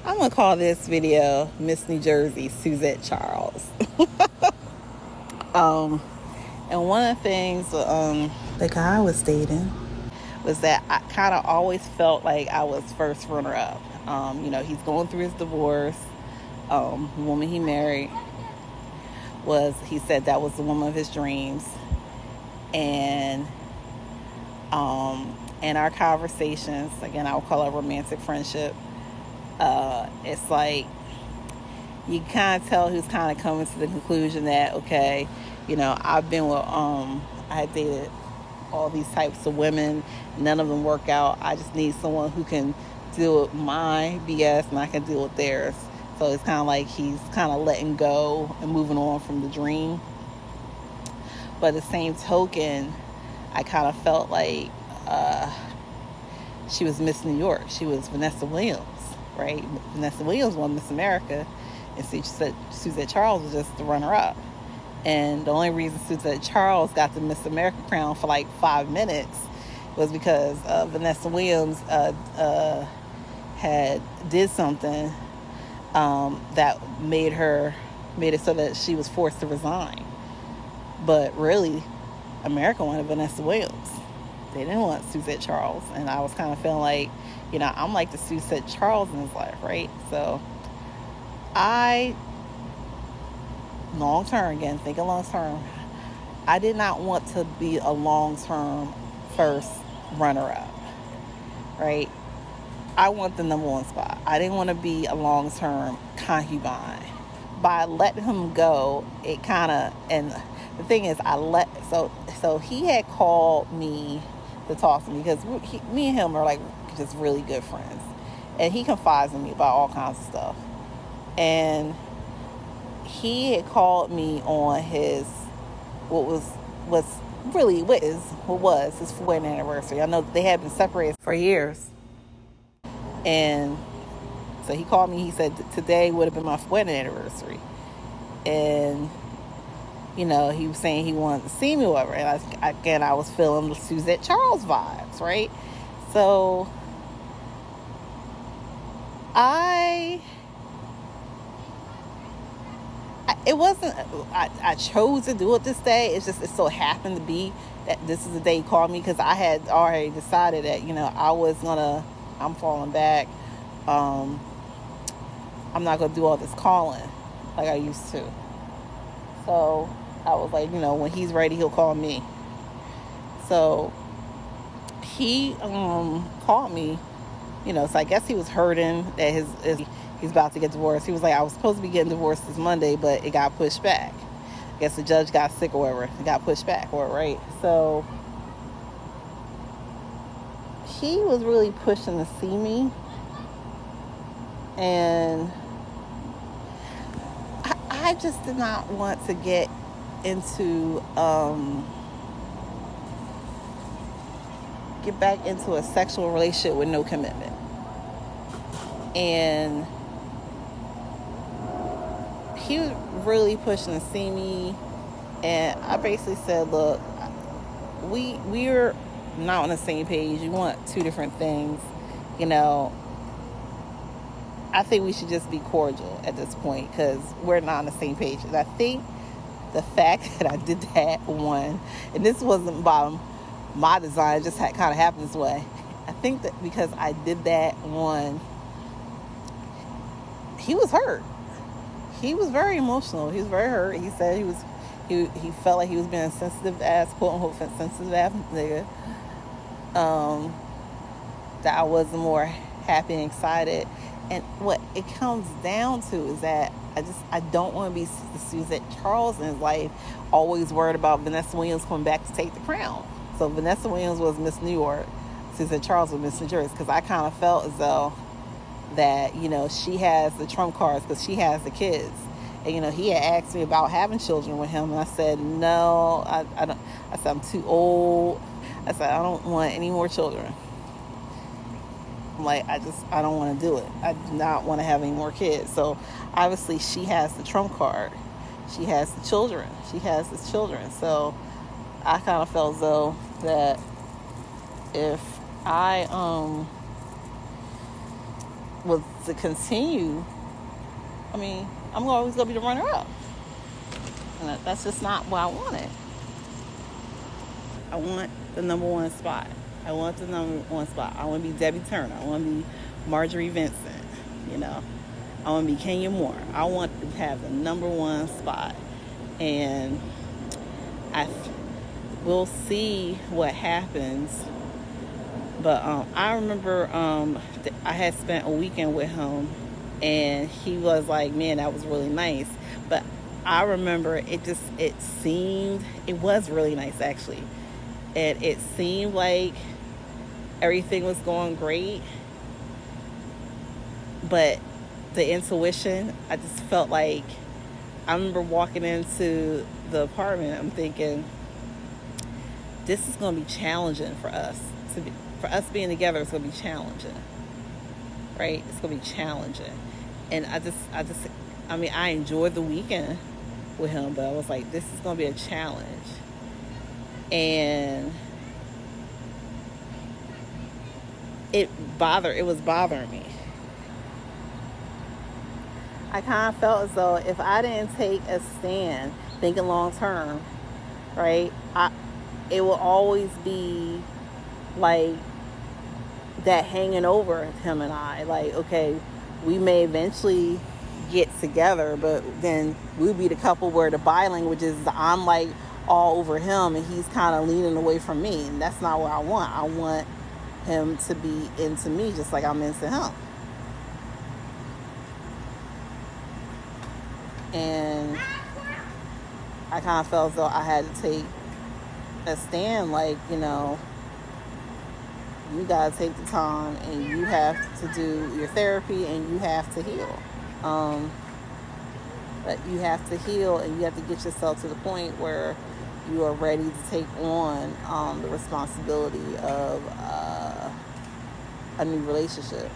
I'm gonna call this video Miss New Jersey, Suzette Charles. um, and one of the things the guy I was dating was that I kind of always felt like I was first runner up. He's going through his divorce. The woman he married he said that was the woman of his dreams. And in our conversations, again, I would call it romantic friendship, it's like you kind of tell who's kind of coming to the conclusion that, okay, I've been with, I dated all these types of women. None of them work out. I just need someone who can deal with my BS and I can deal with theirs. So it's kind of like he's kind of letting go and moving on from the dream. But at the same token, I kind of felt like she was Miss New York. She was Vanessa Williams, right? Vanessa Williams won Miss America, and Suzette Charles was just the runner-up. And the only reason Suzette Charles got the Miss America crown for like 5 minutes was because Vanessa Williams did something that made it so that she was forced to resign. But really, America wanted Vanessa Williams. They didn't want Suzette Charles. And I was kind of feeling like, I'm like the Suzette Charles in his life, right? So thinking long term, I did not want to be a long-term first runner-up, right? I want the number one spot. I didn't want to be a long-term concubine. By letting him go, it kind of, and the thing is, so he had called me to talk to me because me and him are like just really good friends, and he confides in me about all kinds of stuff. And he had called me on his what was his wedding anniversary. I know they had been separated for years, and so he called me. He said today would have been my wedding anniversary, and he was saying he wanted to see me or whatever. And I was feeling the Suzette Charles vibes, right? So I chose to do it this day. It so happened to be that this is the day he called me, because I had already decided that, I'm falling back. I'm not going to do all this calling like I used to. So I was like, when he's ready, he'll call me. So he called me, so I guess he was hurting that he's about to get divorced. He was like, I was supposed to be getting divorced this Monday, but it got pushed back. I guess the judge got sick or whatever. It got pushed back, right? So he was really pushing to see me. And I just did not want to get into get back into a sexual relationship with no commitment. And he was really pushing to see me, and I basically said, look, we're not on the same page. You want two different things. I think we should just be cordial at this point, because we're not on the same page. And I think the fact that I did that one, and this wasn't by my design, it just kind of happened this way. I think that because I did that one, he was hurt. He was very emotional. He was very hurt. He said he felt like he was being a sensitive ass, quote unquote, sensitive ass nigga. That I wasn't more happy and excited. And what it comes down to is that I don't want to be the Suzette Charles in his life, always worried about Vanessa Williams coming back to take the crown. So Vanessa Williams was Miss New York, Suzette Charles was Miss New Jersey, because I kind of felt as though that, she has the trump cards because she has the kids. And, he had asked me about having children with him, and I said, no, I don't. I said, I'm too old. I said, I don't want any more children. I'm like, I don't want to do it. I do not want to have any more kids. So obviously she has the trump card. She has the children. So I kind of felt as though that if I was to continue, I mean, I'm always going to be the runner-up. And that's just not what I wanted. I want the number one spot. I want the number one spot. I want to be Debbie Turner. I want to be Marjorie Vincent. You know, I want to be Kenya Moore. I want to have the number one spot. And we'll see what happens. But I remember I had spent a weekend with him, and he was like, man, that was really nice. But I remember it was really nice, actually. And it seemed like everything was going great. But the intuition, I just felt like, I remember walking into the apartment, I'm thinking, this is going to be challenging for us. For us being together, it's going to be challenging. Right? It's going to be challenging. And I enjoyed the weekend with him, but I was like, this is going to be a challenge. And it was bothering me. I kind of felt as though if I didn't take a stand, thinking long term, right, it will always be like that hanging over him and I. Like, okay, we may eventually get together, but then we'll be the couple where the body language is I'm like all over him and he's kind of leaning away from me. And that's not what I want. I want him to be into me just like I'm into him. And I kind of felt as though I had to take a stand, like, you know, you got to take the time and you have to do your therapy and you have to heal. But you have to heal and you have to get yourself to the point where you are ready to take on the responsibility of a new relationship.